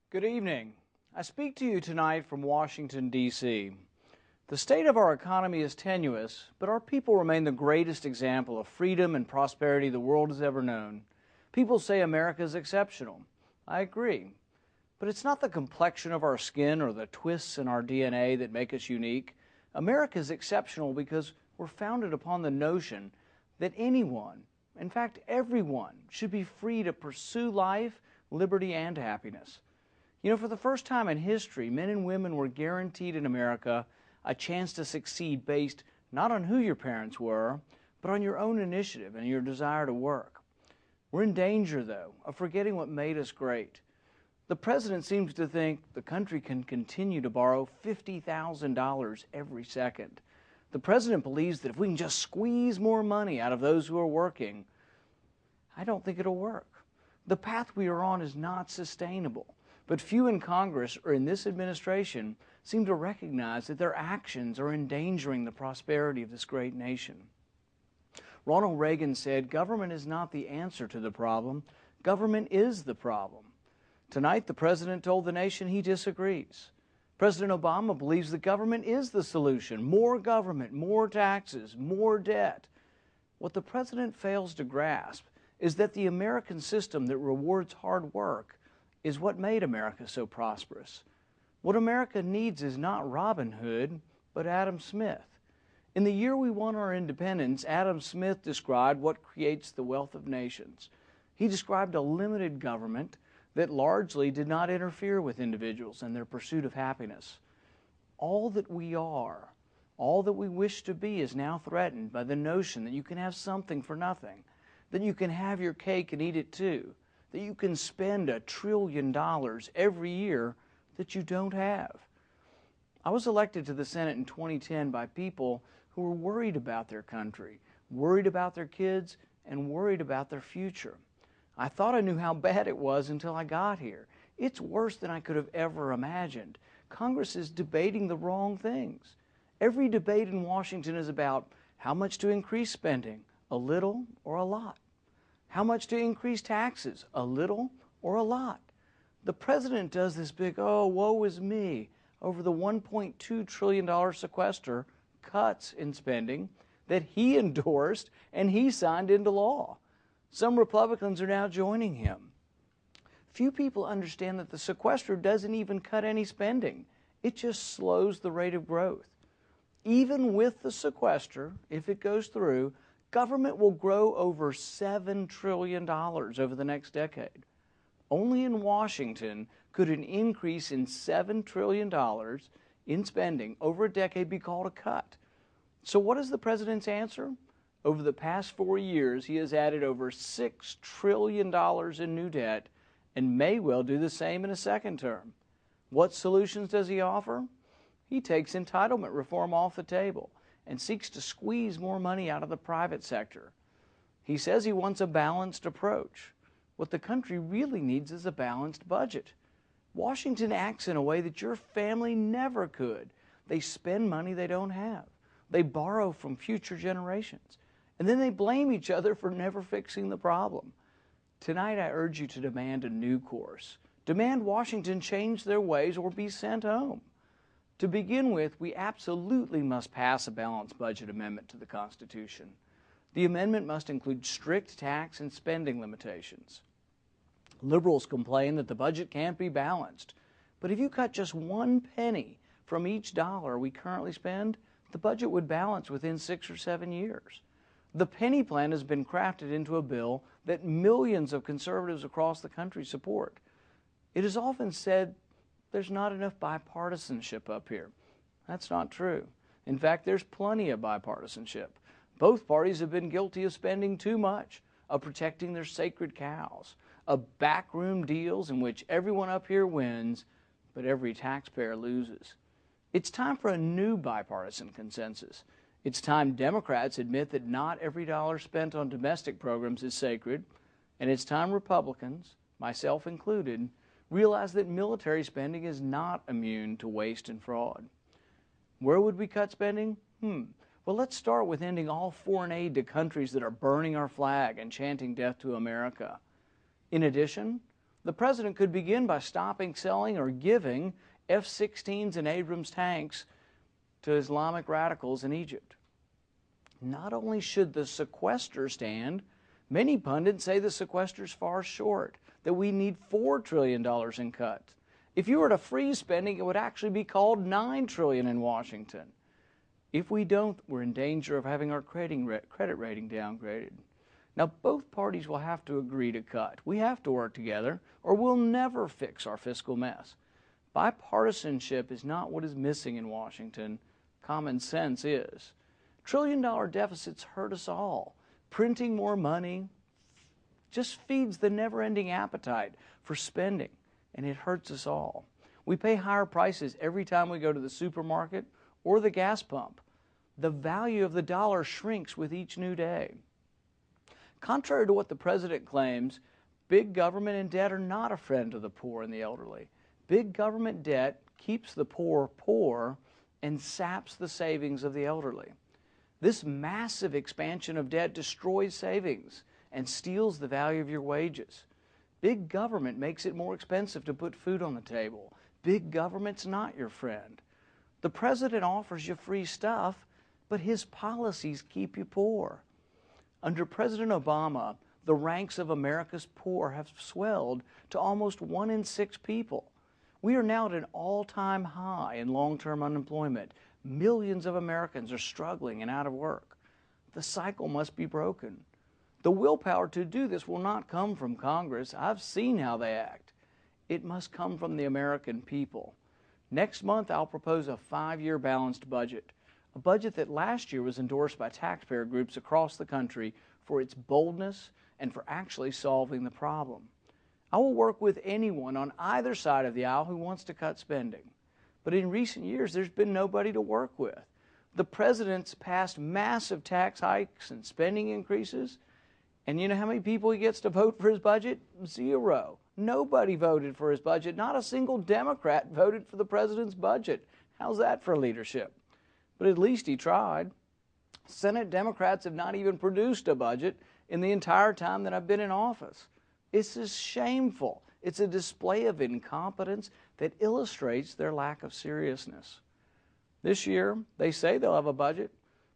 Good evening. I speak to you tonight from Washington, D.C. The state of our economy is tenuous, but our people remain the greatest example of freedom and prosperity the world has ever known. People say America is exceptional. I agree. But it's not the complexion of our skin or the twists in our DNA that make us unique. America is exceptional because we're founded upon the notion that anyone, in fact everyone, should be free to pursue life, liberty, and happiness. You know, for the first time in history, men and women were guaranteed in America a chance to succeed based not on who your parents were, but on your own initiative and your desire to work. We're in danger, though, of forgetting what made us great. The president seems to think the country can continue to borrow $50,000 every second. The president believes that if we can just squeeze more money out of those who are working, I don't think it'll work. The path we are on is not sustainable. But few in Congress or in this administration seem to recognize that their actions are endangering the prosperity of this great nation. Ronald Reagan said, "Government is not the answer to the problem. Government is the problem." Tonight, the president told the nation he disagrees. President Obama believes the government is the solution. More government, more taxes, more debt. What the president fails to grasp is that the American system that rewards hard work is what made America so prosperous. What America needs is not Robin Hood, but Adam Smith. In the year we won our independence, Adam Smith described what creates the wealth of nations. He described a limited government that largely did not interfere with individuals and their pursuit of happiness. All that we are, all that we wish to be is now threatened by the notion that you can have something for nothing, that you can have your cake and eat it too, that you can spend $1 trillion every year that you don't have. I was elected to the Senate in 2010 by people who were worried about their country, worried about their kids, and worried about their future. I thought I knew how bad it was until I got here. It's worse than I could have ever imagined. Congress is debating the wrong things. Every debate in Washington is about how much to increase spending, a little or a lot. How much to increase taxes, a little or a lot. The president does this big, oh, woe is me, over the $1.2 trillion sequester cuts in spending that he endorsed and he signed into law. Some Republicans are now joining him. Few people understand that the sequester doesn't even cut any spending. It just slows the rate of growth. Even with the sequester, if it goes through, government will grow over $7 trillion over the next decade. Only in Washington could an increase in $7 trillion in spending over a decade be called a cut. So what is the president's answer? Over the past 4 years, he has added over $6 trillion in new debt and may well do the same in a second term. What solutions does he offer? He takes entitlement reform off the table and seeks to squeeze more money out of the private sector. He says he wants a balanced approach. What the country really needs is a balanced budget. Washington acts in a way that your family never could. They spend money they don't have. They borrow from future generations. And then they blame each other for never fixing the problem. Tonight I urge you to demand a new course. Demand Washington change their ways or be sent home. To begin with, we absolutely must pass a balanced budget amendment to the Constitution. The amendment must include strict tax and spending limitations. Liberals complain that the budget can't be balanced, but if you cut just 1 penny from each dollar we currently spend, the budget would balance within 6 or 7 years. The penny plan has been crafted into a bill that millions of conservatives across the country support. It is often said there's not enough bipartisanship up here. That's not true. In fact, there's plenty of bipartisanship. Both parties have been guilty of spending too much, of protecting their sacred cows, of backroom deals in which everyone up here wins, but every taxpayer loses. It's time for a new bipartisan consensus. It's time Democrats admit that not every dollar spent on domestic programs is sacred, and it's time Republicans, myself included, realize that military spending is not immune to waste and fraud. Where would we cut spending? Well, let's start with ending all foreign aid to countries that are burning our flag and chanting death to America. In addition, The president could begin by stopping selling or giving F-16s and Abrams tanks to Islamic radicals in Egypt. Not only should the sequester stand, many pundits say the sequester's far short, that we need $4 trillion in cuts. If you were to freeze spending, it would actually be called $9 trillion in Washington. If we don't, we're in danger of having our credit rating downgraded. Now, both parties will have to agree to cut. We have to work together, or we'll never fix our fiscal mess. Bipartisanship is not what is missing in Washington. Common sense is. Trillion-dollar deficits hurt us all. Printing more money just feeds the never-ending appetite for spending, and it hurts us all. We pay higher prices every time we go to the supermarket or the gas pump. The value of the dollar shrinks with each new day. Contrary to what the president claims, big government and debt are not a friend of the poor and the elderly. Big government debt keeps the poor poor and saps the savings of the elderly. This massive expansion of debt destroys savings and steals the value of your wages. Big government makes it more expensive to put food on the table. Big government's not your friend. The president offers you free stuff, but his policies keep you poor. Under President Obama, the ranks of America's poor have swelled to almost 1 in 6 people. We are now at an all-time high in long-term unemployment. Millions of Americans are struggling and out of work. The cycle must be broken. The willpower to do this will not come from Congress. I've seen how they act. It must come from the American people. Next month, I'll propose a 5-year balanced budget, a budget that last year was endorsed by taxpayer groups across the country for its boldness and for actually solving the problem. I will work with anyone on either side of the aisle who wants to cut spending. But in recent years, there's been nobody to work with. The president's passed massive tax hikes and spending increases. And you know how many people he gets to vote for his budget? 0. Nobody voted for his budget. Not a single Democrat voted for the president's budget. How's that for leadership? But at least he tried. Senate Democrats have not even produced a budget in the entire time that I've been in office. This is shameful. It's a display of incompetence that illustrates their lack of seriousness. This year, they say they'll have a budget,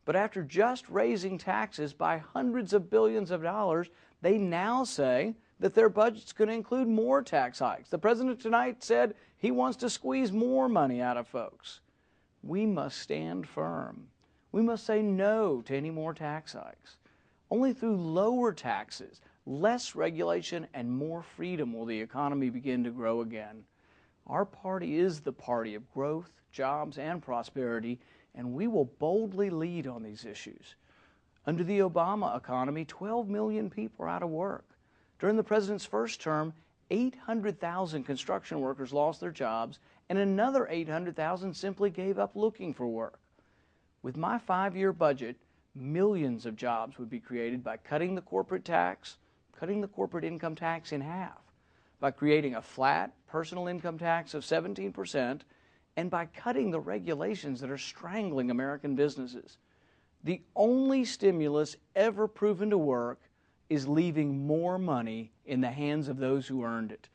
but after just raising taxes by hundreds of billions of dollars, they now say that their budget's going to include more tax hikes. The president tonight said he wants to squeeze more money out of folks. We must stand firm. We must say no to any more tax hikes. Only through lower taxes, less regulation, and more freedom will the economy begin to grow again. Our party is the party of growth, jobs, and prosperity, and we will boldly lead on these issues. Under the Obama economy, 12 million people are out of work. During the president's first term, 800,000 construction workers lost their jobs, and another 800,000 simply gave up looking for work. With my 5-year budget, millions of jobs would be created by cutting the corporate tax, cutting the corporate income tax in half, by creating a flat personal income tax of 17%, and by cutting the regulations that are strangling American businesses. The only stimulus ever proven to work is leaving more money in the hands of those who earned it.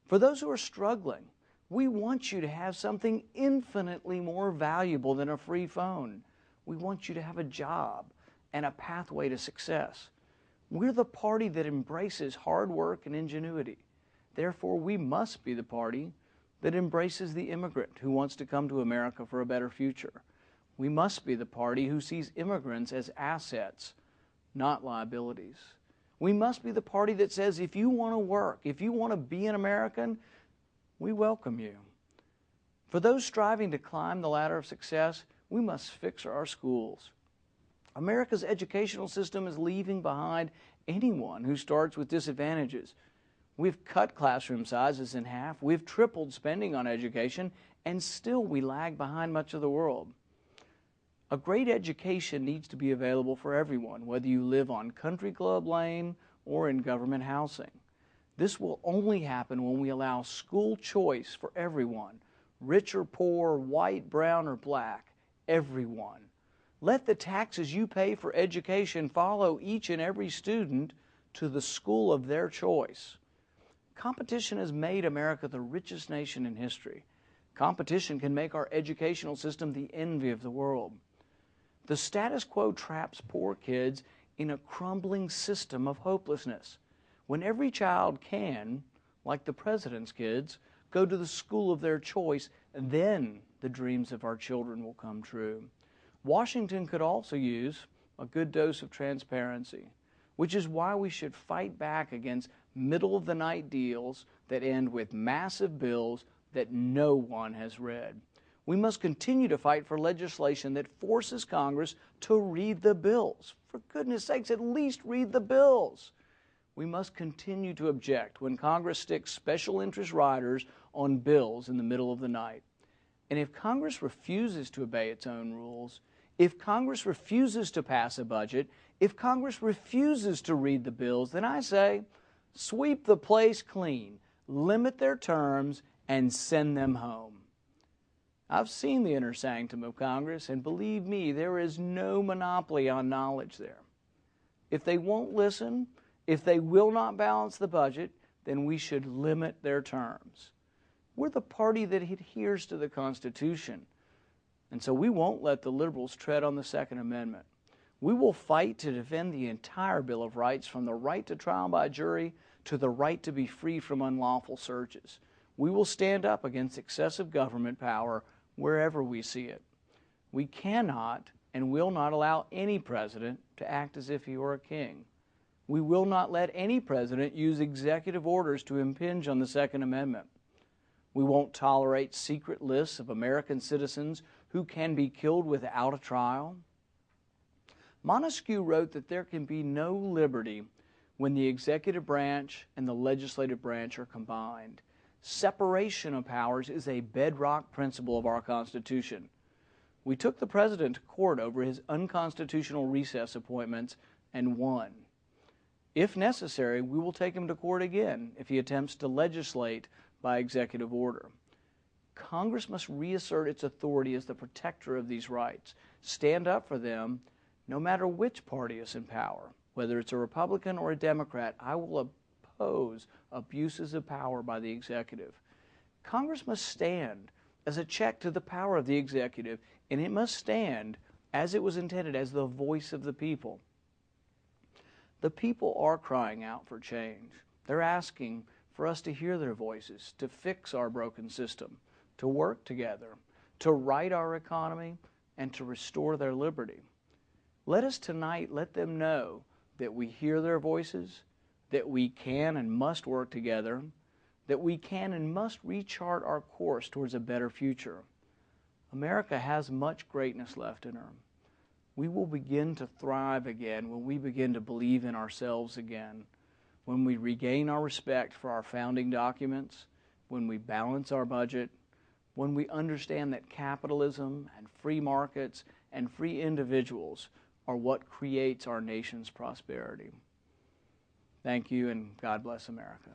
For those who are struggling, we want you to have something infinitely more valuable than a free phone. We want you to have a job and a pathway to success. We're the party that embraces hard work and ingenuity. Therefore, we must be the party that embraces the immigrant who wants to come to America for a better future. We must be the party who sees immigrants as assets, not liabilities. We must be the party that says if you want to work, if you want to be an American, we welcome you. For those striving to climb the ladder of success, we must fix our schools. America's educational system is leaving behind anyone who starts with disadvantages. We've cut classroom sizes in half, we've tripled spending on education, and still we lag behind much of the world. A great education needs to be available for everyone, whether you live on Country Club Lane or in government housing. This will only happen when we allow school choice for everyone, rich or poor, white, brown, or black, everyone. Let the taxes you pay for education follow each and every student to the school of their choice. Competition has made America the richest nation in history. Competition can make our educational system the envy of the world. The status quo traps poor kids in a crumbling system of hopelessness. When every child can, like the president's kids, go to the school of their choice, then the dreams of our children will come true. Washington could also use a good dose of transparency, which is why we should fight back against middle-of-the-night deals that end with massive bills that no one has read. We must continue to fight for legislation that forces Congress to read the bills. For goodness sakes, at least read the bills. We must continue to object when Congress sticks special interest riders on bills in the middle of the night. And if Congress refuses to obey its own rules, if Congress refuses to pass a budget, if Congress refuses to read the bills, then I say, sweep the place clean, limit their terms, and send them home. I've seen the inner sanctum of Congress, and believe me, there is no monopoly on knowledge there. If they won't listen, if they will not balance the budget, then we should limit their terms. We're the party that adheres to the Constitution, and so we won't let the liberals tread on the Second Amendment. We will fight to defend the entire Bill of Rights, from the right to trial by jury to the right to be free from unlawful searches. We will stand up against excessive government power wherever we see it. We cannot and will not allow any president to act as if he were a king. We will not let any president use executive orders to impinge on the Second Amendment. We won't tolerate secret lists of American citizens who can be killed without a trial. Montesquieu wrote that there can be no liberty when the executive branch and the legislative branch are combined. Separation of powers is a bedrock principle of our Constitution. We took the president to court over his unconstitutional recess appointments and won. If necessary, we will take him to court again if he attempts to legislate by executive order. Congress must reassert its authority as the protector of these rights. Stand up for them no matter which party is in power. Whether it's a Republican or a Democrat, I will oppose abuses of power by the executive. Congress must stand as a check to the power of the executive, and it must stand as it was intended, as the voice of the people. The people are crying out for change. They're asking for us to hear their voices, to fix our broken system, to work together, to right our economy, and to restore their liberty. Let us tonight let them know that we hear their voices, that we can and must work together, that we can and must rechart our course towards a better future. America has much greatness left in her. We will begin to thrive again when we begin to believe in ourselves again, when we regain our respect for our founding documents, when we balance our budget, when we understand that capitalism and free markets and free individuals are what creates our nation's prosperity. Thank you, and God bless America.